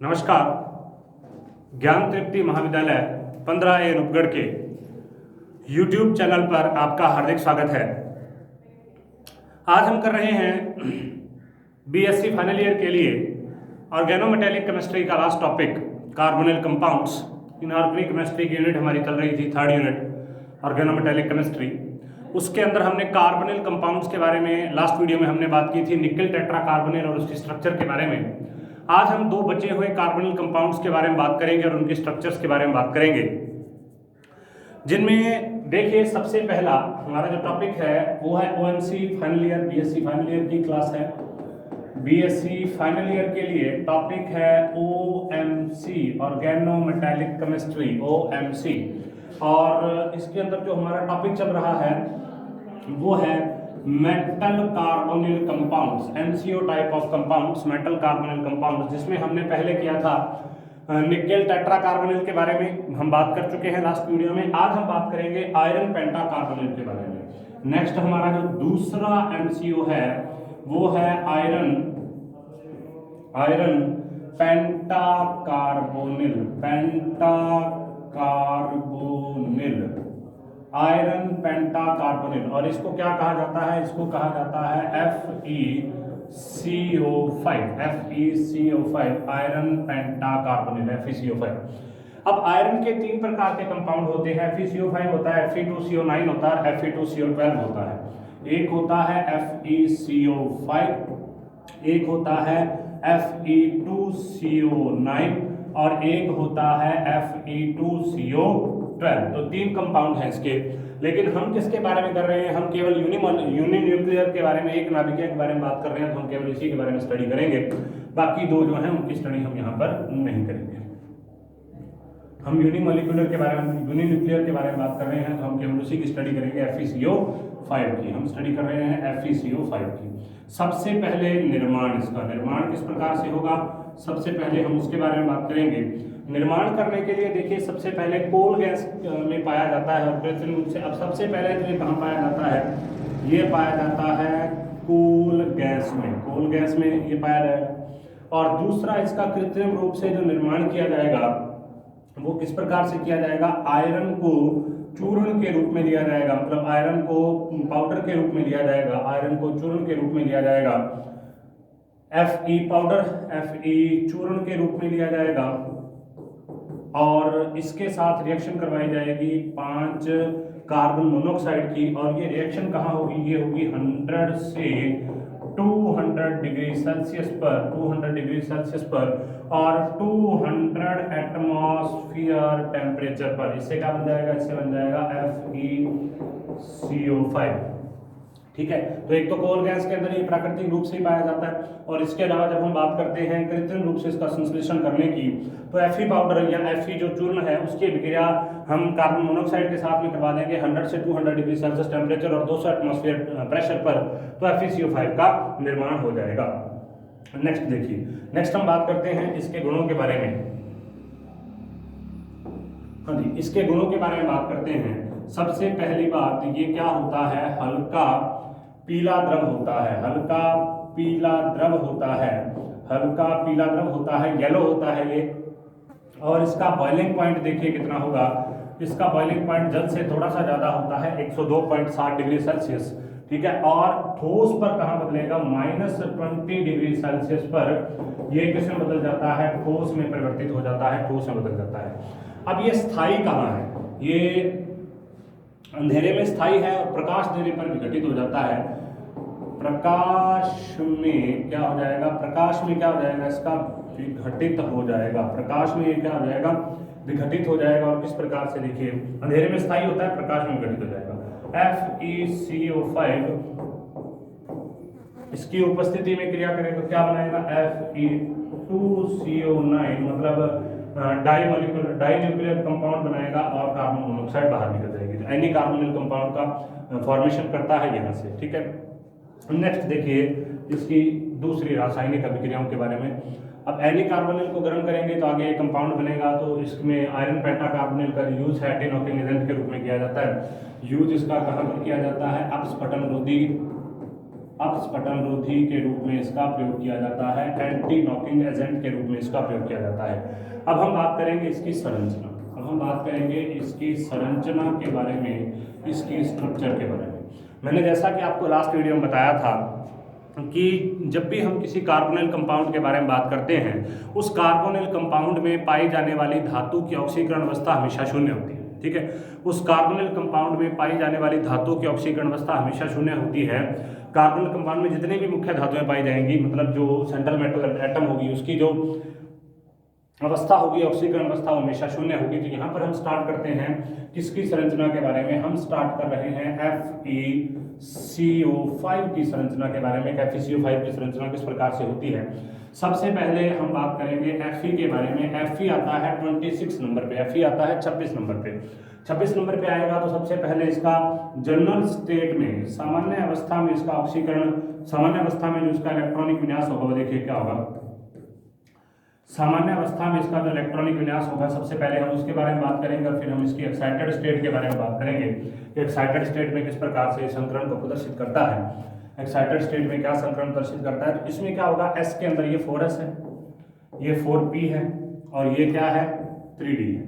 नमस्कार। ज्ञान तृप्ति महाविद्यालय 15A रूपगढ़ के YouTube चैनल पर आपका हार्दिक स्वागत है। आज हम कर रहे हैं BSc फाइनल ईयर के लिए ऑर्गेनोमेटेलिक केमिस्ट्री का last topic carbonyl compounds. Inorganic chemistry की यूनिट हमारी चल रही थी, थर्ड यूनिट ऑर्गेनोमेटेलिक केमिस्ट्री। उसके अंदर हमने कार्बोनिल कंपाउंड्स के बारे में लास्ट वीडियो में हमने बात की थी, निकल टेट्रा कार्बोनिल और उसकी स्ट्रक्चर के बारे में। आज हम दो बचे हुए कार्बोनिल कंपाउंड्स के बारे में बात करेंगे और उनके स्ट्रक्चर्स के बारे में बात करेंगे, जिनमें देखिए सबसे पहला हमारा जो टॉपिक है वो है OMC final year, BSc final year की क्लास है। BSc फाइनल ईयर के लिए टॉपिक है OMC ऑर्गेनोमेटेलिक केमिस्ट्री, OMC। और इसके अंदर जो हमारा टॉपिक चल रहा है वो है metal carbonyl compounds, MCO type of compounds, metal carbonyl compounds, जिसमें हमने पहले किया था निकेल टेट्रा कार्बोनिल के बारे में हम बात कर चुके हैं लास्ट वीडियो में। आज हम बात करेंगे आयरन पेंटा कार्बोनिल के बारे में। नेक्स्ट हमारा जो दूसरा MCO है वो है आयरन पेंटा कार्बोनिल, आयरन पेंटा कार्बोनिल। और इसको क्या कहा जाता है? इसको कहा जाता है FeCO5, आयरन पेंटा कार्बोनिल, FeCO5। अब आयरन के तीन प्रकार के कंपाउंड होते हैं। FeCO5 होता है, Fe2CO9 होता है, Fe2CO12 होता है। एक होता है FeCO5, एक होता है Fe2CO9 और एक होता है Fe2CO12। तो तीन कंपाउंड हैं इसके। लेकिन हम किसके बारे में कर रहे हैं? हम केवल यूनिन्यूक्लियर के बारे में, एक नाभिकीय के बारे में बात कर रहे हैं, तो हम केवल इसी के बारे में स्टडी करेंगे। बाकी दो जो हैं उनकी स्टडी हम यहाँ पर नहीं करेंगे। हम यूनिमोलिकुलर के बारे में, यूनिन्यूक्लियर के बारे में बात कर रहे हैं, तो हम केवल उसी की स्टडी करेंगे, FeCO5 की। हम स्टडी कर रहे हैं FeCO5 की। सबसे पहले निर्माण, इसका निर्माण किस प्रकार से होगा, सबसे पहले हम उसके बारे में बात करेंगे। निर्माण करने के लिए देखिए सबसे पहले कोल गैस में पाया जाता है और कृत्रिम रूप से। अब सबसे पहले तो ये कहाँ पाया जाता है? ये पाया जाता है कोल गैस में, कोल गैस में ये पाया जाएगा। और दूसरा इसका कृत्रिम रूप से जो निर्माण किया जाएगा वो किस प्रकार से किया जाएगा? आयरन को चूर्ण के रूप में लिया जाएगा, मतलब आयरन को पाउडर के रूप में लिया जाएगा, आयरन को चूर्ण के रूप में लिया जाएगा। Fe पाउडर, Fe चूर्ण के रूप में लिया जाएगा और इसके साथ रिएक्शन करवाई जाएगी 5 कार्बन मोनोऑक्साइड की। और ये रिएक्शन कहाँ होगी? ये होगी 100 से 200 डिग्री सेल्सियस पर, 200 डिग्री सेल्सियस पर और 200 एटमॉस्फेयर टेम्परेचर पर। इससे क्या बन जाएगा? इससे बन जाएगा FeCO5। ठीक है, तो एक तो कोल गैस के अंदर ये प्राकृतिक रूप से ही पाया जाता है। और इसके अलावा जब हम बात करते हैं कृत्रिम रूप से इसका संश्लेषण करने की, तो Fe पाउडर या Fe जो चूर्ण है उसकी अभिक्रिया हम कार्बन मोनोऑक्साइड के साथ में करवा देंगे 100 से 200 डिग्री सेल्सियस टेम्परेचर और 200 एटमॉस्फेयर प्रेशर पर, तो FeCO5 का निर्माण हो जाएगा। नेक्स्ट देखिए, नेक्स्ट हम बात करते हैं इसके गुणों के बारे में। हाँ जी, इसके गुणों के बारे में बात करते हैं। सबसे पहली बात, ये क्या होता है? हल्का पीला द्रव होता है, हल्का पीला द्रव होता है, हल्का पीला द्रव होता है, येलो होता है ये। और इसका बॉइलिंग पॉइंट देखिए कितना होगा? इसका बॉइलिंग पॉइंट जल से थोड़ा सा ज्यादा होता है, 102.7 डिग्री सेल्सियस। ठीक है, और ठोस पर कहाँ बदलेगा? -20 डिग्री सेल्सियस पर ये किसमें बदल जाता है? ठोस में परिवर्तित हो जाता है, ठोस में बदल जाता है। अब ये स्थायी कहाँ है? ये अंधेरे में स्थायी है और प्रकाश देने पर विघटित हो जाता है। प्रकाश में क्या हो जाएगा? प्रकाश में क्या हो जाएगा? इसका विघटित हो जाएगा। प्रकाश में ये क्या हो जाएगा? विघटित हो जाएगा। और किस प्रकार से? देखिए, अंधेरे में स्थायी होता है, प्रकाश में विघटित हो जाएगा। FeCO5 इसकी उपस्थिति में क्रिया करें तो क्या बनाएगा? Fe2CO9, मतलब डाइन्यूक्लियर कंपाउंड बनाएगा और कार्बन मोनोऑक्साइड बाहर निकल जाएगी। तो एनी कार्बोनिल कंपाउंड का फॉर्मेशन करता है यहाँ से। ठीक है, नेक्स्ट देखिए इसकी दूसरी रासायनिक अभिक्रियाओं के बारे में। अब एनी कार्बोनिल को गर्म करेंगे तो आगे एक कंपाउंड बनेगा, तो इसमें आयरन पेंटा कार्बोनिल का यूज है एंटी एजेंट के रूप में किया जाता है। यूज इसका कहाँ पर किया जाता है? अपस्फटन रोधी अपस्फटनरोधी के रूप में इसका प्रयोग किया जाता है, एंटी नॉकिंग एजेंट के रूप में इसका प्रयोग किया जाता है। अब हम बात करेंगे इसकी संरचना, अब हम बात करेंगे इसकी संरचना के बारे में, इसकी स्ट्रक्चर के बारे में। मैंने जैसा कि आपको लास्ट वीडियो में बताया था कि जब भी हम किसी कार्बोनिल कंपाउंड के बारे में बात करते हैं, उस कार्बोनिल कंपाउंड में पाई जाने वाली धातु की ऑक्सीकरण अवस्था हमेशा शून्य होती है, ठीक है। उस कार्बोनिल कंपाउंड में पाई जाने वाली धातु की ऑक्सीकरण अवस्था हमेशा शून्य होती है। कार्बोनिल कंपाउंड में जितनी भी मुख्य धातुएं पाई जाएंगी, मतलब जो सेंट्रल मेटल एटम होगी, उसकी जो अवस्था होगी, ऑक्सीकरण अवस्था, हमेशा शून्य होगी। तो यहाँ पर हम स्टार्ट करते हैं किसकी संरचना के बारे में, हम स्टार्ट कर रहे हैं FeCO5 की संरचना के बारे में। FeCO5 की संरचना किस प्रकार से होती है, सबसे पहले हम बात करेंगे Fe के बारे में। Fe आता है 26 नंबर पे, Fe आता है 26 नंबर पे। 26 नंबर पे आएगा तो सबसे पहले इसका जनरल स्टेट में, सामान्य अवस्था में इसका ऑक्सीकरण, सामान्य अवस्था में जो इसका इलेक्ट्रॉनिक विन्यास होगा वो देखिए क्या होगा। सामान्य अवस्था में इसका जो इलेक्ट्रॉनिक विन्यास होगा, सबसे पहले हम उसके बारे में बात करेंगे, फिर हम इसकी एक्साइटेड स्टेट के बारे में बात करेंगे कि एक्साइटेड स्टेट में किस प्रकार से संकरण को प्रदर्शित करता है, एक्साइटेड स्टेट में क्या संकरण प्रदर्शित करता है। तो इसमें क्या होगा, S के अंदर ये 4s है, ये 4p है और ये क्या है 3d है।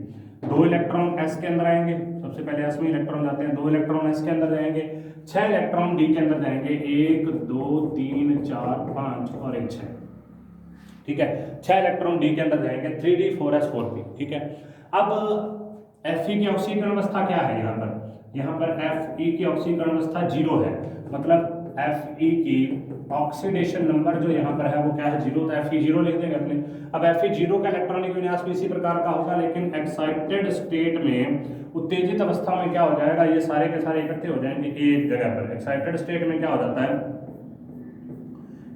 2 इलेक्ट्रॉन S के अंदर आएंगे, सबसे पहले S में इलेक्ट्रॉन जाते हैं, 2 इलेक्ट्रॉन S के अंदर जाएंगे, 6 इलेक्ट्रॉन D के अंदर जाएंगे, 1 2 3 4 5 और 1 6, ठीक है। 6 इलेक्ट्रॉन D के अंदर जाएंगे, 3d 4s 4p, ठीक है। अब Fe की ऑक्सीकरण अवस्था क्या है, यहाँ पर Fe की ऑक्सीकरण अवस्था 0 है, मतलब Fe की ऑक्सीडेशन नंबर जो यहाँ पर है वो क्या है 0, तो Fe 0 लिख देंगे अपने। अब Fe 0 का इलेक्ट्रॉनिक विन्यास भी इसी प्रकार का होगा, लेकिन एक्साइटेड स्टेट में, उत्तेजित अवस्था में क्या हो जाएगा, ये सारे के सारे इकट्ठे हो जाएंगे एक जगह पर। एक्साइटेड स्टेट में क्या हो जाता है,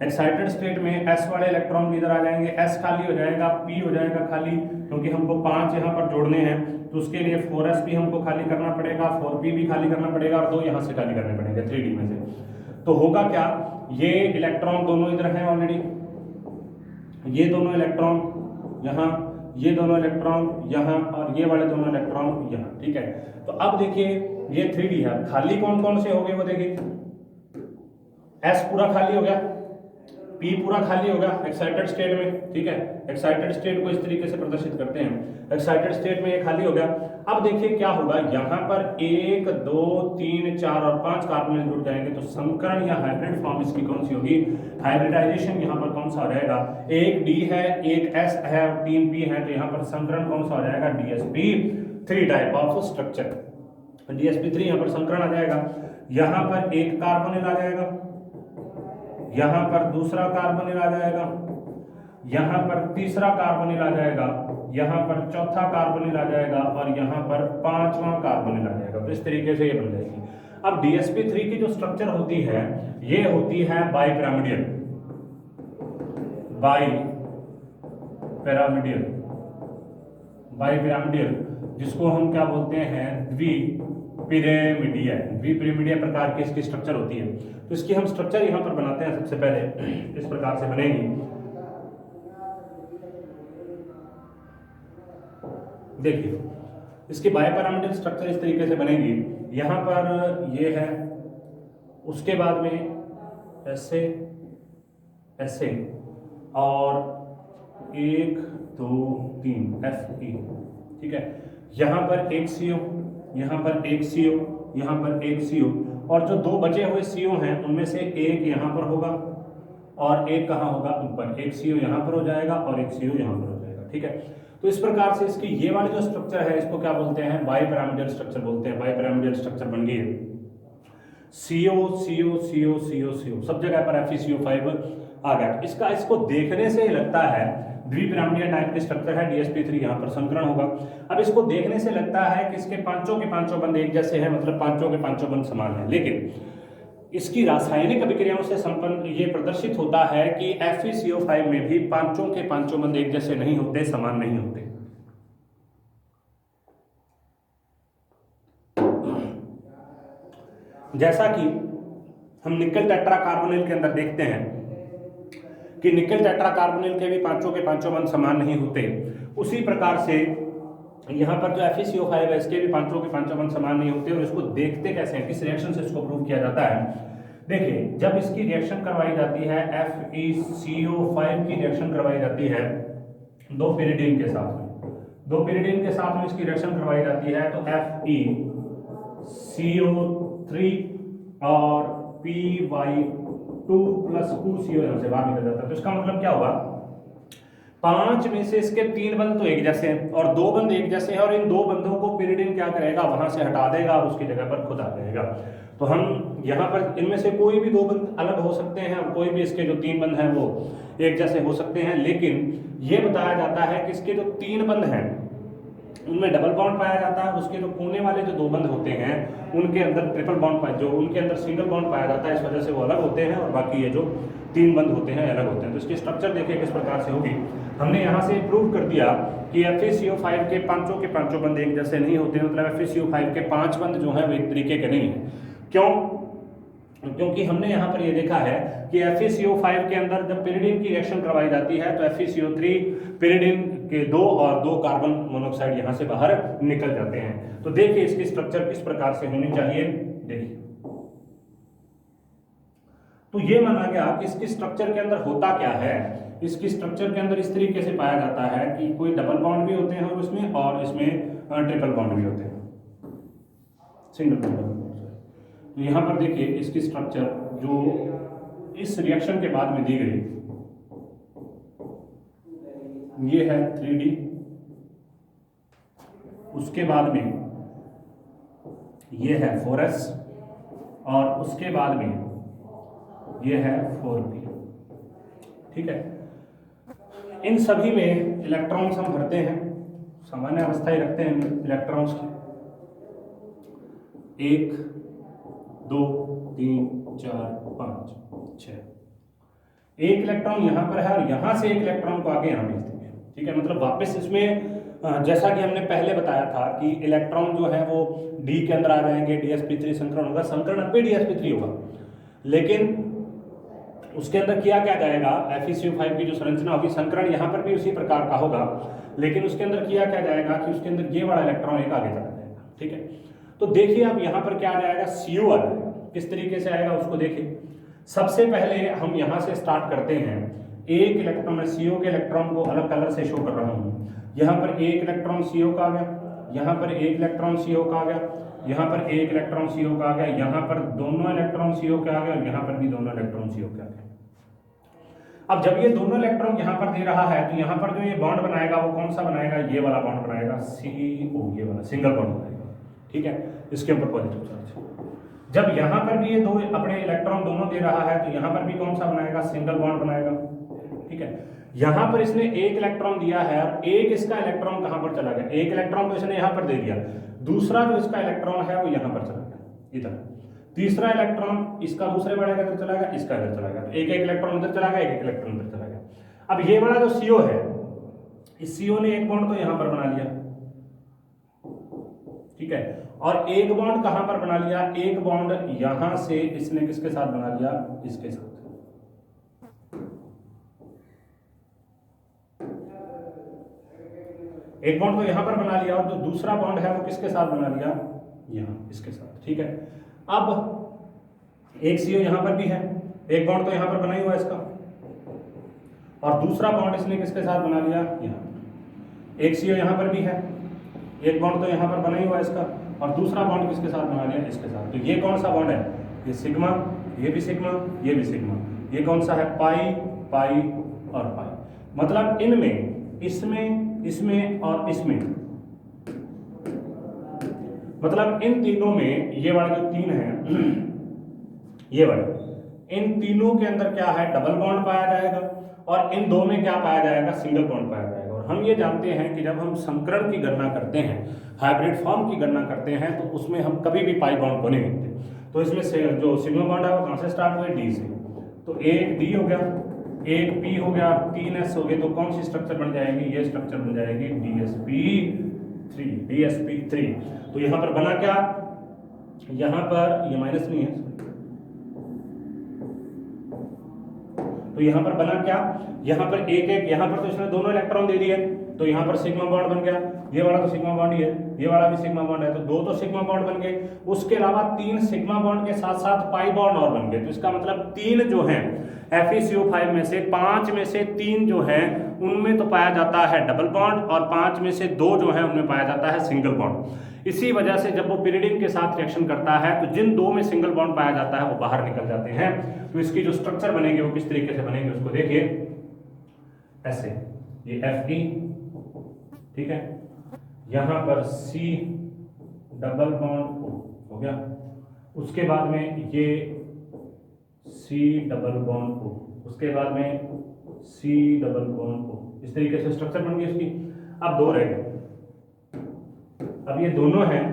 एक्साइटेड स्टेट में S वाले इलेक्ट्रॉन भी इधर आ जाएंगे, S खाली हो जाएगा, P हो जाएगा खाली, क्योंकि हमको 5 यहाँ पर जोड़ने हैं, तो उसके लिए 4s भी हमको खाली करना पड़ेगा, 4p भी खाली करना पड़ेगा और 2 यहाँ से खाली करने पड़ेंगे 3d में से। तो होगा क्या, ये इलेक्ट्रॉन दोनों इधर हैं ऑलरेडी, ये दोनों इलेक्ट्रॉन यहाँ, ये दोनों इलेक्ट्रॉन यहाँ और ये वाले दोनों इलेक्ट्रॉन यहाँ, ठीक है। तो अब देखिए ये 3d है, खाली कौन कौन से हो गए वो देखिए, S पूरा खाली हो गया, P पूरा खाली होगा एक्साइटेड स्टेट में, ठीक है। एक्साइटेड स्टेट को इस तरीके से प्रदर्शित करते हैं, एक्साइटेड स्टेट में ये खाली हो गया। अब देखिए क्या होगा, यहाँ पर 1 2 3 4 और 5 कार्बोनिल जुड़ जाएंगे, तो संकरण या हाइब्रिड फॉर्म इसकी कौन सी होगी, हाइब्रिडाइजेशन यहाँ पर कौन सा हो जाएगा, 1 D है, 1 S है और 3 P है, तो यहाँ पर संकरण कौन सा हो जाएगा, DsP3 type of structure, DsP3 यहाँ पर संकरण आ जाएगा। यहाँ पर एक कार्बोनिल आ जाएगा, यहाँ पर दूसरा कार्बोनिल आ जाएगा, यहाँ पर तीसरा कार्बोनिल आ जाएगा, यहाँ पर चौथा कार्बोनिल आ जाएगा और यहाँ पर 5वां कार्बोनिल आ जाएगा। तो इस तरीके से ये बन जाएगी। अब DsP3 की जो स्ट्रक्चर होती है, ये होती है बाइपिरामिडियल, बाइपिरामिडियल, जिसको हम क्या बोलते हैं, द्विपिरामिडीय प्रकार की इसकी स्ट्रक्चर होती है। तो इसकी हम स्ट्रक्चर यहाँ पर बनाते हैं, सबसे पहले इस प्रकार से बनेगी, देखिए इसकी बाइपिरामिडल स्ट्रक्चर इस तरीके से बनेगी। यहाँ पर ये है, उसके बाद में ऐसे ऐसे और 1 2 3 Fe, ठीक है। यहाँ पर एक CO, यहाँ पर एक CO, यहाँ पर एक CO, और जो 2 बचे हुए CO हैं उनमें से एक यहाँ पर होगा और एक कहाँ होगा, ऊपर। एक CO यहाँ पर हो जाएगा और एक CO यहाँ पर हो जाएगा, ठीक है। तो इस प्रकार से इसकी ये वाली जो स्ट्रक्चर है इसको क्या बोलते हैं, बाइपिरामिडल स्ट्रक्चर बोलते हैं। बाइपिरामिडल स्ट्रक्चर बन गई है, CO CO CO CO CO, सब जगह पर FeCO5 आ गया। इसको देखने से लगता है द्विपिरामिडीय टाइप की स्ट्रक्चर है, DsP3 यहाँ पर संकरण होगा। अब इसको देखने से लगता है कि इसके पांचों के पांचों बंद एक जैसे हैं, मतलब पांचों के पांचों बंद समान हैं, लेकिन इसकी रासायनिक अभिक्रियाओं से संपन्न ये प्रदर्शित होता है कि FeCO5 में भी पांचों के पांचों बंद एक जैसे नहीं होते, समान नहीं होते। जैसा कि हम निकल टेट्राकार्बोनिल के अंदर देखते हैं कि निकल टेट्राकार्बोनिल के भी पांचों के पांचों बंद समान नहीं होते, उसी प्रकार से यहाँ पर जो FeCO5 है इसके भी पांचों के पांचों बंद समान नहीं होते। और इसको देखते कैसे हैं, किस रिएक्शन से इसको प्रूव किया जाता है, देखिए जब इसकी रिएक्शन करवाई जाती है FeCO5 की रिएक्शन करवाई जाती है दो pyridine के साथ में, दो pyridine के साथ में इसकी रिएक्शन करवाई जाती है तो FeCO3 और Py2 प्लस 2CO यहाँ से बाहर निकल जाता है। तो इसका मतलब क्या होगा, 5 में से इसके 3 बंद तो एक जैसे हैं और 2 बंद एक जैसे हैं, और इन 2 बंदों को pyridine क्या करेगा, वहां से हटा देगा और उसकी जगह पर खुद आ जाएगा। तो हम यहाँ पर इनमें से कोई भी 2 बंद अलग हो सकते हैं और कोई भी इसके जो 3 बंद हैं वो एक जैसे हो सकते हैं, लेकिन ये बताया जाता है कि इसके जो 3 बंद हैं उनमें डबल बॉन्ड पाया जाता है, उसके जो कोने वाले जो 2 बंद होते हैं उनके अंदर ट्रिपल बॉन्ड पाया, जो उनके अंदर सिंगल बॉन्ड पाया जाता है, इस वजह से वो अलग होते हैं, और बाकी ये जो 3 बंद होते हैं अलग होते हैं। तो इसकी स्ट्रक्चर देखिए किस प्रकार से होगी। हमने यहाँ से प्रूव कर दिया कि FeCO5 के पांचों बंद एक जैसे नहीं होते, मतलब FeCO5 के 5 बंद जो है वो एक तरीके के नहीं है। क्यों? क्योंकि हमने यहाँ पर ये देखा है कि FeCO5 के अंदर जब pyridine की रिएक्शन करवाई जाती है तो FeCO3 pyridine के 2 और 2 कार्बन मोनोऑक्साइड यहाँ से बाहर निकल जाते हैं। तो देखिए इसकी स्ट्रक्चर किस प्रकार से होनी चाहिए। देखिए तो ये माना गया कि इसकी स्ट्रक्चर के अंदर होता क्या है, इसकी स्ट्रक्चर के अंदर इस तरीके से पाया जाता है कि कोई डबल बॉन्ड भी होते हैं उसमें, और इसमें ट्रिपल बॉन्ड भी होते हैं, सिंगल बॉन्ड। तो यहाँ पर देखिए इसकी स्ट्रक्चर जो इस रिएक्शन के बाद में दी गई, ये है 3D, उसके बाद में ये है 4S, और उसके बाद में ये है 4P। ठीक है, इन सभी में इलेक्ट्रॉन्स हम भरते हैं, सामान्य अवस्था ही रखते हैं इलेक्ट्रॉन्स की, 1 2 3 4 5 6। एक इलेक्ट्रॉन यहाँ पर है और यहाँ से एक इलेक्ट्रॉन को आगे यहाँ भेज देंगे। ठीक है, मतलब वापस इसमें जैसा कि हमने पहले बताया था कि इलेक्ट्रॉन जो है वो D के अंदर आ जाएंगे, DsP3 संकरण होगा, संकरण अब भी DsP3 होगा, लेकिन उसके अंदर किया क्या जाएगा, FeCO5 की जो संरचना होगी, संकरण यहाँ पर भी उसी प्रकार का होगा, लेकिन उसके अंदर किया क्या जाएगा कि उसके अंदर ये वाला इलेक्ट्रॉन एक आगे चला जाएगा। ठीक है, तो देखिए अब यहाँ पर क्या आ जाएगा, CO आ जाएगा। किस तरीके से आएगा उसको देखिए। सबसे पहले हम यहाँ से स्टार्ट करते हैं, एक इलेक्ट्रॉन में CO के इलेक्ट्रॉन को अलग कलर से शो कर रहा हूँ। यहाँ पर एक इलेक्ट्रॉन CO का आ गया, यहाँ पर एक इलेक्ट्रॉन CO का आ गया, यहाँ पर एक इलेक्ट्रॉन CO का आ गया, यहाँ पर दोनों इलेक्ट्रॉन CO के आ गए, और यहाँ पर भी दोनों इलेक्ट्रॉन CO के आ गए। अब जब ये दोनों इलेक्ट्रॉन यहाँ पर दे रहा है तो यहाँ पर जो ये बॉन्ड बनाएगा वो कौन सा बनाएगा, ये वाला बॉन्ड बनाएगा, CO, ये वाला सिंगल बॉन्ड बनाएगा। ठीक है, इसके ऊपर पॉजिटिव चार्ज। जब यहाँ पर भी ये दो अपने इलेक्ट्रॉन दोनों दे रहा है तो यहाँ पर भी कौन सा बनाएगा, सिंगल बॉन्ड बनाएगा। ठीक है, यहाँ पर इसने एक इलेक्ट्रॉन दिया है और एक इसका इलेक्ट्रॉन कहाँ पर चला गया, एक इलेक्ट्रॉन तो इसने यहाँ पर दे दिया, दूसरा जो इसका इलेक्ट्रॉन है वो यहाँ पर चला गया इधर, तीसरा इलेक्ट्रॉन इसका दूसरे वाले का इधर चला गया, इसका इधर चला गया, एक एक इलेक्ट्रॉन इधर चला गया, एक एक इलेक्ट्रॉन इधर चला गया। अब ये वाला जो CO है, इस CO ने एक बॉन्ड तो यहाँ पर बना लिया, ठीक है, और एक बॉन्ड कहां पर बना लिया, एक बॉन्ड यहां से इसने किसके साथ बना लिया, इसके साथ। एक बॉन्ड तो यहां पर बना लिया और जो दूसरा बॉन्ड है वो किसके साथ बना लिया, यहां इसके साथ। ठीक है, अब एक CO यहां पर भी है, एक बॉन्ड तो यहां पर बना ही हुआ इसका, और दूसरा बॉन्ड इसने किसके साथ बना लिया, यहां। एक CO यहां पर भी है, एक बॉन्ड तो यहां पर बना ही हुआ इसका, और दूसरा बॉन्ड किसके साथ बना लिया, इसके साथ। तो ये कौन सा बॉन्ड है, ये सिग्मा, ये भी सिग्मा, ये भी सिग्मा। ये कौन सा है, पाई, पाई और पाई। मतलब इनमें, इसमें, इसमें और इसमें, मतलब इन तीनों में, ये वाला जो 3 है, ये वाला, इन तीनों के अंदर क्या है, डबल बॉन्ड पाया जाएगा, और इन दो में क्या पाया जाएगा, सिंगल बॉन्ड पाया जाएगा। और हम ये जानते हैं कि जब हम संकरण की गणना करते हैं, हाइब्रिड फॉर्म की गणना करते हैं, तो उसमें हम कभी भी पाई बॉन्ड को नहीं लिखते। तो इसमें से जो सिग्मा बॉन्ड है वो कहाँ से स्टार्ट हुए, D से। तो एक D हो गया, एक P हो गया, 3 S हो गए, तो कौन सी स्ट्रक्चर बन जाएगी, ये स्ट्रक्चर बन जाएगी DsP3, DsP3। तो यहाँ पर बना क्या, यहाँ पर ये माइनस नहीं है, तो यहाँ पर बना क्या, यहाँ पर एक एक, यहाँ पर तो इसने दोनों इलेक्ट्रॉन दे दिए, तो यहाँ पर सिग्मा बॉन्ड बन गया, ये वाला तो सिग्मा बॉन्ड ही है, ये वाला भी सिग्मा बॉन्ड है, तो दो तो सिग्मा बॉन्ड बन गए। उसके अलावा 3 सिग्मा बॉन्ड के साथ साथ पाई बॉन्ड और बन गए। तो इसका मतलब 3 जो है FeCO5 में से 5 में से 3 जो है उनमें तो पाया जाता है डबल बॉन्ड, और 5 में से 2 जो है उनमें पाया जाता है सिंगल बॉन्ड। इसी वजह से जब वो पिरिडिन के साथ रिएक्शन करता है तो जिन 2 में सिंगल बॉन्ड पाया जाता है वो बाहर निकल जाते हैं। तो इसकी जो स्ट्रक्चर बनेगी वो किस तरीके से बनेगी उसको देखिए, ऐसे, ये Fe, ठीक है, यहां पर C डबल बॉन्ड O हो गया, उसके बाद में ये C डबल बॉन्ड O, उसके बाद में C डबल बॉन्ड O, इस तरीके से स्ट्रक्चर बन गई उसकी। अब 2 रह गए, अब ये दोनों हैं,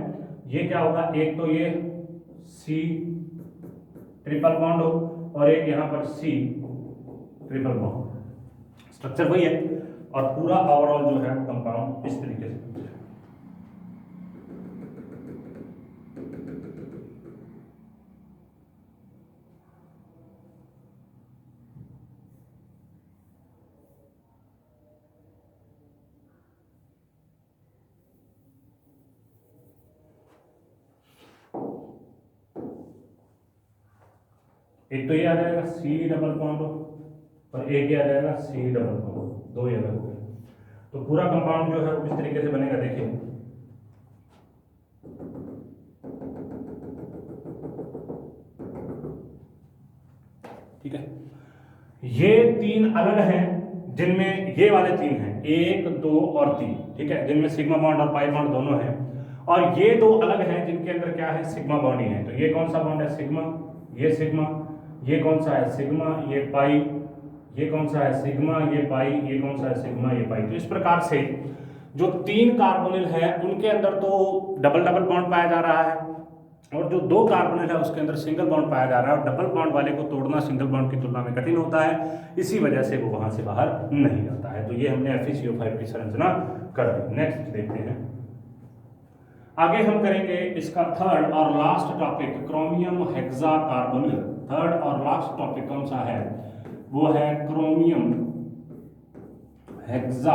ये क्या होगा, एक तो ये C ट्रिपल बॉन्ड हो और एक यहाँ पर C ट्रिपल बॉन्ड, स्ट्रक्चर वही है, और पूरा ओवरऑल जो है कंपाउंड इस तरीके से। एक तो ये आ जाएगा C डबल बॉन्ड और एक ये आ जाएगा C डबल बॉन्ड, 2 ये अलग हो गए। तो पूरा कंपाउंड जो है वो किस तरीके से बनेगा देखिए, ठीक है। ये 3 अलग हैं जिनमें ये वाले 3 हैं, 1 2 और 3, ठीक है, जिनमें सिग्मा बॉन्ड और पाई बॉन्ड दोनों हैं। और ये 2 अलग हैं जिनके अंदर क्या है, सिग्मा बॉन्ड ही है। तो ये कौन सा बॉन्ड है, सिग्मा, ये सिग्मा, ये कौन सा है, सिग्मा, ये पाई, ये कौन सा है, सिग्मा, ये पाई, ये कौन सा है, सिग्मा, ये पाई। तो इस प्रकार से जो 3 कार्बोनिल है उनके अंदर तो डबल डबल बॉन्ड पाया जा रहा है, और जो 2 कार्बोनिल है उसके अंदर सिंगल बॉन्ड पाया जा रहा है, और डबल बॉन्ड वाले को तोड़ना सिंगल बॉन्ड की तुलना में कठिन होता है, इसी वजह से वो वहां से बाहर नहीं आता है। तो ये हमने FeCO5 की संरचना कर दी। नेक्स्ट देखते हैं, आगे हम करेंगे इसका थर्ड और लास्ट टॉपिक, क्रोमियम हेक्साकार्बोनिल। थर्ड और लास्ट टॉपिक कौन सा है, वो है क्रोमियम हेक्सा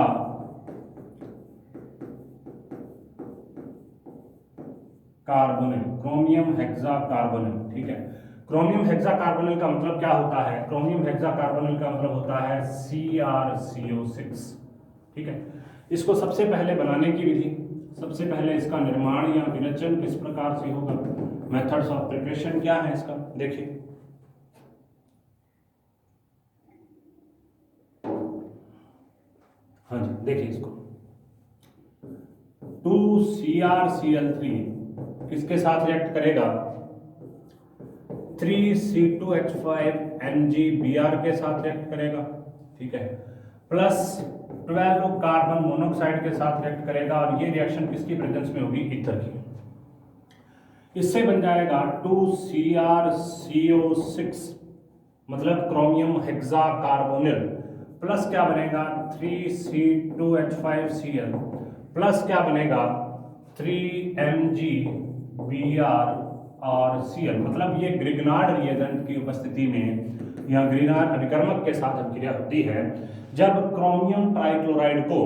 कार्बोनिल, क्रोमियम हेक्साकार्बोनिल, ठीक है। क्रोमियम हेक्साकार्बोनिल का मतलब क्या होता है, क्रोमियम हेक्साकार्बोनिल का मतलब होता है CrCO6, ठीक है। इसको सबसे पहले बनाने की विधि, सबसे पहले इसका निर्माण या विरचन किस प्रकार से होगा, मेथड्स ऑफ प्रिपरेशन क्या है इसका देखिए। हाँ जी देखिए इसको, 2CrCl3 किसके साथ रिएक्ट करेगा, 3C2H5MgBr के साथ रिएक्ट करेगा, ठीक है, प्लस 12 कार्बन मोनोऑक्साइड के साथ रिएक्ट करेगा, और ये रिएक्शन किसकी प्रेजेंस में होगी, ईथर की। इससे बन जाएगा 2CrCO6 मतलब क्रोमियम हेक्साकार्बोनिल, प्लस क्या बनेगा 3C2H5Cl, प्लस क्या बनेगा 3MgBr और Cl। मतलब ये ग्रिग्नार्ड रिएजेंट की उपस्थिति में या ग्रिग्नार्ड अभिकर्मक के साथ अभिक्रिया होती है। जब क्रोमियम ट्राइक्लोराइड को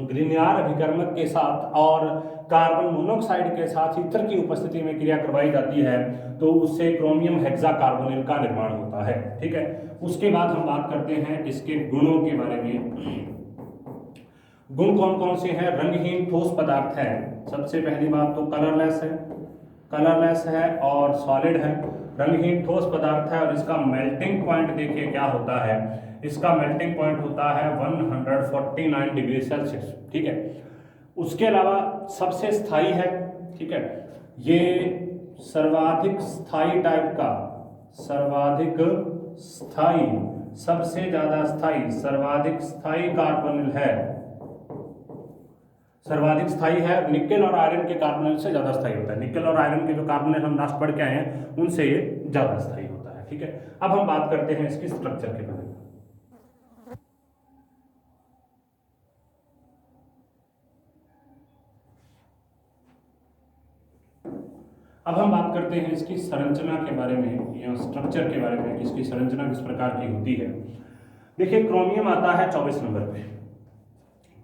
ग्रिग्नार्ड अभिकर्मक के साथ और कार्बन मोनोऑक्साइड के साथ ईथर की उपस्थिति में क्रिया करवाई जाती है तो उससे क्रोमियम हेक्साकार्बोनिल का निर्माण होता है, ठीक है। उसके बाद हम बात करते हैं इसके गुणों के बारे में। गुण कौन कौन से हैं, रंगहीन ठोस पदार्थ है, सबसे पहली बात तो कलरलेस है, कलरलेस है और सॉलिड है, रंगहीन ठोस पदार्थ है। और इसका मेल्टिंग पॉइंट देखिए क्या होता है, इसका मेल्टिंग पॉइंट होता है 149 डिग्री सेल्सियस, ठीक है। उसके अलावा सबसे स्थायी है, ठीक है, ये सर्वाधिक स्थायी टाइप का, सर्वाधिक स्थायी, सबसे ज्यादा स्थायी, सर्वाधिक स्थायी कार्बोनिल है, सर्वाधिक स्थायी है। निकेल और आयरन के कार्बोनिल से ज्यादा स्थायी होता है, निकेल और आयरन के जो कार्बोनिल हम लास्ट पढ़ के आए हैं उनसे ये ज्यादा स्थायी होता है, ठीक है। अब हम बात करते हैं इसकी स्ट्रक्चर के बारे में। अब हम बात करते हैं इसकी संरचना के बारे में या स्ट्रक्चर के बारे में, इसकी संरचना किस प्रकार की होती है। देखिए क्रोमियम आता है 24 नंबर पे।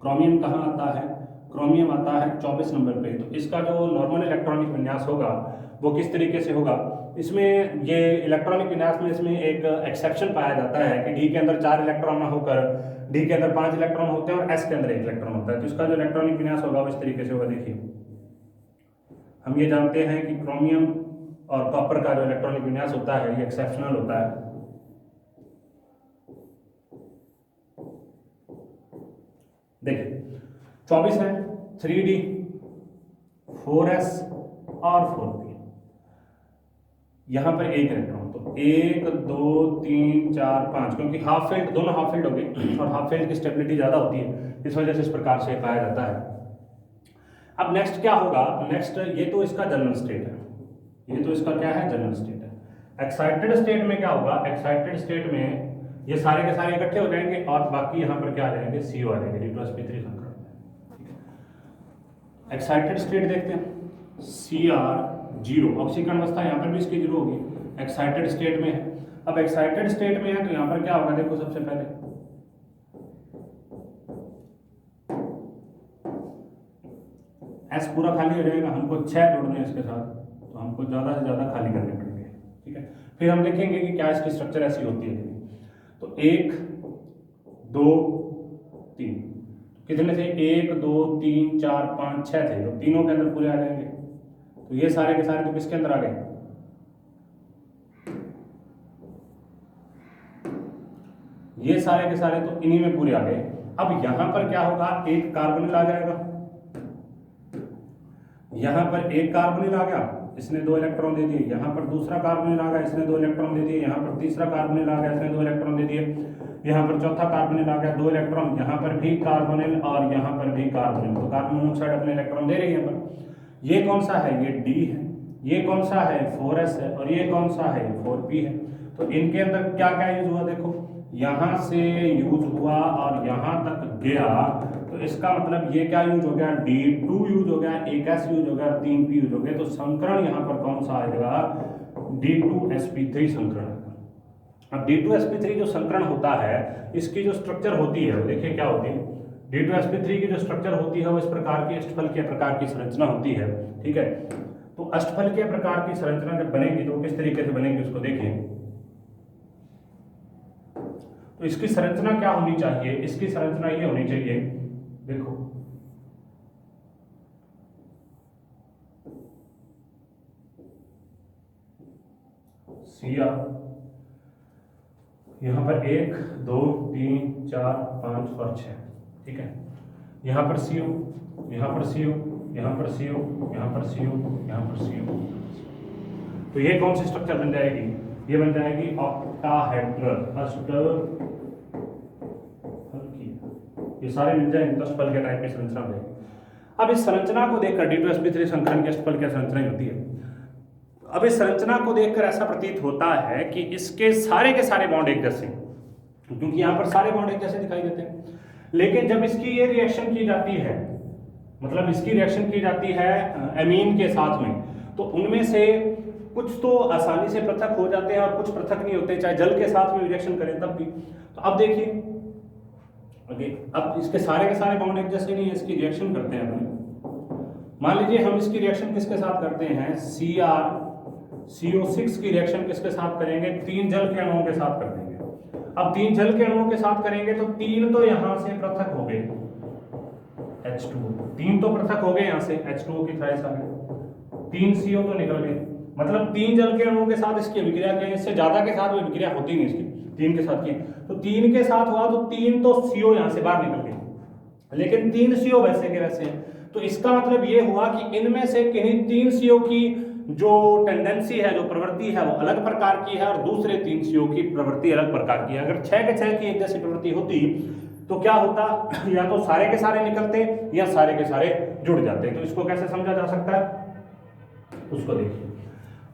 क्रोमियम कहाँ आता है? क्रोमियम आता है 24 नंबर पे। तो इसका जो नॉर्मल इलेक्ट्रॉनिक विन्यास होगा वो किस तरीके से होगा? इसमें ये इलेक्ट्रॉनिक विन्यास में इसमें एक एक्सेप्शन पाया जाता है कि डी के अंदर 4 इलेक्ट्रॉन ना होकर डी के अंदर 5 इलेक्ट्रॉन होते हैं और एस के अंदर 1 इलेक्ट्रॉन होता है। तो इसका जो इलेक्ट्रॉनिक विन्यास होगा वो इस तरीके से होगा। देखिए हम ये जानते हैं कि क्रोमियम और कॉपर का जो इलेक्ट्रॉनिक विन्यास होता है ये एक्सेप्शनल होता है। देखिए 24 है, 3D 4s और 4p, यहां पर 1 इलेक्ट्रॉन। तो 1 2 3 4 5, क्योंकि हाफ फील्ड, दोनों हाफ फील्ड हो गए और हाफ फील्ड की स्टेबिलिटी ज्यादा होती है, इस वजह से इस प्रकार से पाया जाता है। अब नेक्स्ट क्या होगा? नेक्स्ट ये तो इसका जनरल स्टेट है, ये तो इसका क्या है? जनरल स्टेट है। एक्साइटेड स्टेट में क्या होगा? एक्साइटेड स्टेट में ये सारे के सारे इकट्ठे हो जाएंगे और बाकी यहाँ पर क्या आ जाएंगे? CO आ जाएंगे, D2sp3 संकरण। एक्साइटेड स्टेट देखते हैं, Cr0, ऑक्सीकरण अवस्था यहाँ पर भी इसकी 0 होगी, एक्साइटेड स्टेट में है। अब एक्साइटेड स्टेट में है तो यहाँ पर क्या होगा? देखो सबसे पहले S पूरा खाली हो जाएगा, हमको 6 जोड़ने हैं इसके साथ, तो हमको ज़्यादा से ज़्यादा खाली करने पड़ेंगे। ठीक है, फिर हम देखेंगे कि क्या इसकी स्ट्रक्चर ऐसी होती है। तो 1 2 3, कितने थे? 1 2 3 4 5 6 थे, तो तीनों के अंदर पूरे आ जाएंगे। तो ये सारे के सारे तो किसके अंदर आ गए? ये सारे के सारे तो इन्हीं में पूरे आ गए। अब यहां पर क्या होगा? एक कार्बोनिल आ जाएगा, यहां पर एक कार्बोनिल आ गया, इसने 2 इलेक्ट्रॉन दे दिए। यहां पर दूसरा कार्बोनिल आ गया, इसने 2 इलेक्ट्रॉन दे दिए। यहां पर तीसरा कार्बोनिल आ गया, इसने 2 इलेक्ट्रॉन दे दिए। यहाँ पर चौथा कार्बोनिल आ गया, 2 इलेक्ट्रॉन। यहाँ पर भी कार्बोनिल और यहाँ पर भी कार्बोनिल, तो कार्बन मोनोऑक्साइड अपने इलेक्ट्रॉन दे रही है पर। ये कौन सा है? ये D है। ये कौन सा है? 4s है। और ये कौन सा है? 4p है। तो इनके अंदर क्या क्या यूज हुआ? देखो यहां से यूज हुआ और यहां तक गया, तो इसका मतलब ये क्या यूज हो गया? D2 यूज हो गया, 1s यूज हो गया, 3p यूज हो गया। तो संकरण यहाँ पर कौन सा आएगा? D2sp3 संकरण। अब D2sp3 जो संकरण होता है, इसकी जो स्ट्रक्चर होती है वो देखिए क्या होती है। D2sp3 की जो स्ट्रक्चर होती है वो इस प्रकार की अष्टफलकीय प्रकार की संरचना होती है। ठीक है, तो अष्टफलकीय प्रकार की संरचना जब बनेगी तो किस तरीके से बनेगी उसको देखिए। तो इसकी संरचना क्या होनी चाहिए? इसकी संरचना ये होनी चाहिए, देखो Cr, यहां पर 1 2 3 4 5 और 6। ठीक है, यहां पर CO, यहां पर CO, यहां पर CO, यहां पर CO, यहां पर CO। तो ये कौन सी स्ट्रक्चर बन जाएगी? ये बन जाएगी ऑक्टाहेड्रल, अष्टफलकीय। ये सारे मिल जाएंगे तो अष्टफलकीय टाइप की संरचना बनेगी। अब इस संरचना को देखकर D2sp3 संकरण की अष्टफलकीय संरचना होती है। अब इस संरचना को देखकर ऐसा प्रतीत होता है कि इसके सारे बॉन्ड एक जैसे, क्योंकि यहाँ पर सारे बॉन्ड एक जैसे दिखाई देते हैं। लेकिन जब इसकी ये रिएक्शन की जाती है, मतलब इसकी रिएक्शन की जाती है एमीन के साथ में, तो उनमें से कुछ तो आसानी से पृथक हो जाते हैं और कुछ पृथक नहीं होते, चाहे जल के साथ में रिएक्शन करें तब भी। तो अब देखिए अब इसके सारे के सारे बॉन्ड एक जैसे नहीं है, इसकी रिएक्शन करते हैं हम। मान लीजिए हम इसकी रिएक्शन किसके साथ करते हैं? CrCO6 की रिएक्शन किसके साथ करेंगे? 3 जल के अणुओं के साथ कर देंगे। अब 3 जल के अणुओं के साथ करेंगे तो 3 तो यहां से पृथक हो गए, H2O, 3 तो पृथक हो गए यहां से, H2O की थ्राइस आ गए, 3 CO तो निकल गए। मतलब 3 जल के अणुओं के साथ इसकी अभिक्रिया की, इससे ज्यादा के साथ अभिक्रिया होती नहीं इसकी, 3 के साथ की। तो 3 के साथ हुआ तो 3 तो CO यहां से बाहर निकल गए, लेकिन 3 CO वैसे के वैसे हैं। तो इसका मतलब ये हुआ कि इनमें से किन्हीं 3 CO की जो टेंडेंसी है, जो प्रवृत्ति है, वो अलग प्रकार की है और दूसरे 3 CO की प्रवृत्ति अलग प्रकार की है। अगर 6 के 6 की एक जैसी प्रवृत्ति होती तो क्या होता? या तो सारे के सारे निकलते या सारे के सारे जुड़ जाते। तो इसको कैसे समझा जा सकता है? उसको देखिए,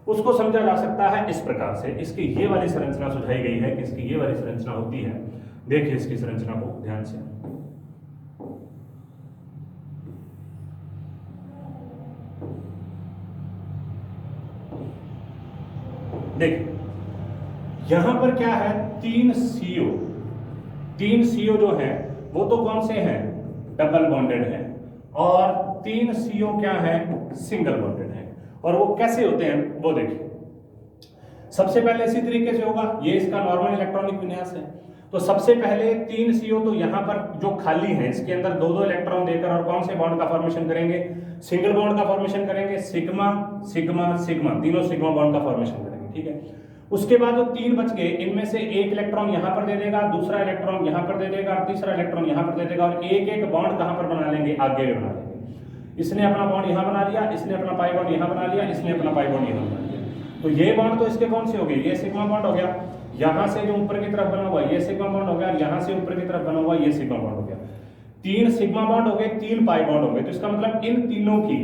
उसको समझा जा सकता है इस प्रकार से। इसकी ये वाली संरचना सुझाई गई है कि इसकी ये वाली संरचना होती है। देखिए इसकी संरचना को ध्यान से, देखिए यहां पर क्या है, 3 CO, 3 CO जो है वो तो कौन से हैं, डबल बॉन्डेड है, और 3 CO क्या है, सिंगल बॉन्डेड है। और वो कैसे होते हैं वो देखिए, सबसे पहले इसी तरीके से होगा, ये इसका नॉर्मल इलेक्ट्रॉनिक विन्यास है। तो सबसे पहले 3 CO तो यहां पर जो खाली है इसके अंदर 2-2 इलेक्ट्रॉन देकर और कौन से बॉन्ड का फॉर्मेशन करेंगे, सिंगल बॉन्ड का फॉर्मेशन करेंगे, सिग्मा सिग्मा सिग्मा, तीनों सिग्मा बॉन्ड का फॉर्मेशन करेंगे, ठीक है। उसके बाद जो 3 बच गए, इनमें से एक इलेक्ट्रॉन यहां पर दे देगा, दूसरा इलेक्ट्रॉन यहां पर दे देगा, और तीसरा इलेक्ट्रॉन यहां पर दे देगा, और एक एक बॉन्ड कहां पर बना लेंगे, आगे बना लेंगे। इसने अपना बॉन्ड यहां बना लिया, इसने अपना पाई बॉन्ड यहां बना लिया, इसने अपना पाई बॉन्ड यहां बना लिया। तो ये बॉन्ड तो इसके कौन से हो गए, ये सिग्मा बॉन्ड हो गया, यहां से जो ऊपर की तरफ बना हुआ ये सिग्मा बॉन्ड हो गया, यहां से ऊपर की तरफ बना हुआ ये सिग्मा बॉन्ड हो गया। 3 सिग्मा बॉन्ड हो गए, 3 पाई बॉन्ड हो गए। तो इसका मतलब इन तीनों की,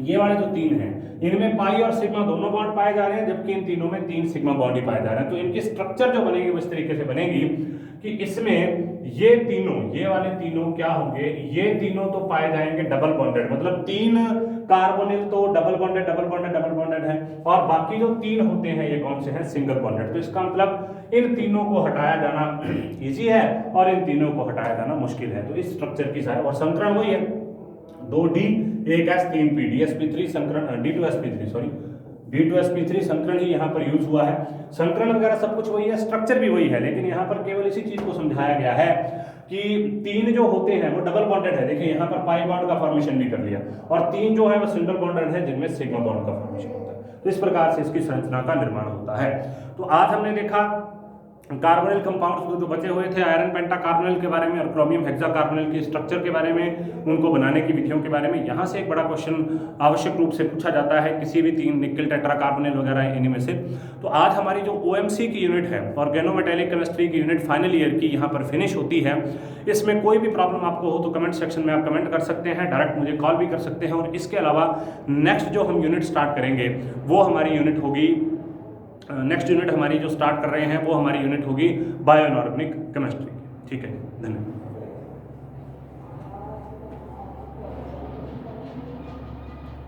ये वाले जो 3 हैं इनमें पाई और सिग्मा दोनों बॉन्ड पाए जा रहे हैं, जबकि इन तीनों में 3 सिग्मा बॉन्ड ही पाए जा रहे हैं। तो इनकी स्ट्रक्चर जो बनेगी वो इस तरीके से बनेगी कि इसमें ये तीनों, ये वाले तीनों क्या होंगे, ये तीनों तो पाए जाएंगे डबल बॉन्डेड, मतलब 3 कार्बोनिल तो double bonded double bonded double bonded है, और बाकी जो 3 होते हैं ये कौन से हैं, सिंगल बॉन्डेड। तो इसका मतलब इन तीनों को हटाया जाना इजी है और इन तीनों को हटाया जाना मुश्किल है। तो इस स्ट्रक्चर की सारे, और संकरण वही है, 2D 1S 3P, DsP3 संकरण, D2sp3 सॉरी, D2sp3 संकरण ही यहाँ पर यूज हुआ है। संकरण वगैरह सब कुछ वही है, स्ट्रक्चर भी वही है, लेकिन यहाँ पर केवल इसी चीज को समझाया गया है कि 3 जो होते हैं वो डबल बॉन्डेड है, देखिए यहाँ पर पाई बॉन्ड का फॉर्मेशन भी कर लिया, और 3 जो है वो सिंगल बॉन्डेड है जिनमें सिग्मा बॉन्ड का फॉर्मेशन होता है। तो इस प्रकार से इसकी संरचना का निर्माण होता है। तो आज हमने देखा कार्बोनिल कंपाउंड्स जो बचे हुए थे, आयरन पेंटाकार्बोनिल के बारे में और क्रोमियम हेक्साकार्बोनिल के स्ट्रक्चर के बारे में, उनको बनाने की विधियों के बारे में। यहाँ से एक बड़ा क्वेश्चन आवश्यक रूप से पूछा जाता है किसी भी 3 निकल टेट्राकार्बोनिल वगैरह इनमें से। तो आज हमारी जो OMC की यूनिट है, ऑर्गेनोमेटेलिक केमिस्ट्री की यूनिट फाइनल ईयर की यहाँ पर फिनिश होती है। इसमें कोई भी प्रॉब्लम आपको हो तो कमेंट सेक्शन में आप कमेंट कर सकते हैं, डायरेक्ट मुझे कॉल भी कर सकते हैं। और इसके अलावा नेक्स्ट जो हम यूनिट स्टार्ट करेंगे वो हमारी यूनिट होगी, नेक्स्ट यूनिट हमारी जो स्टार्ट कर रहे हैं वो हमारी यूनिट होगी बायो इनऑर्गेनिक केमिस्ट्री। ठीक है, धन्यवाद।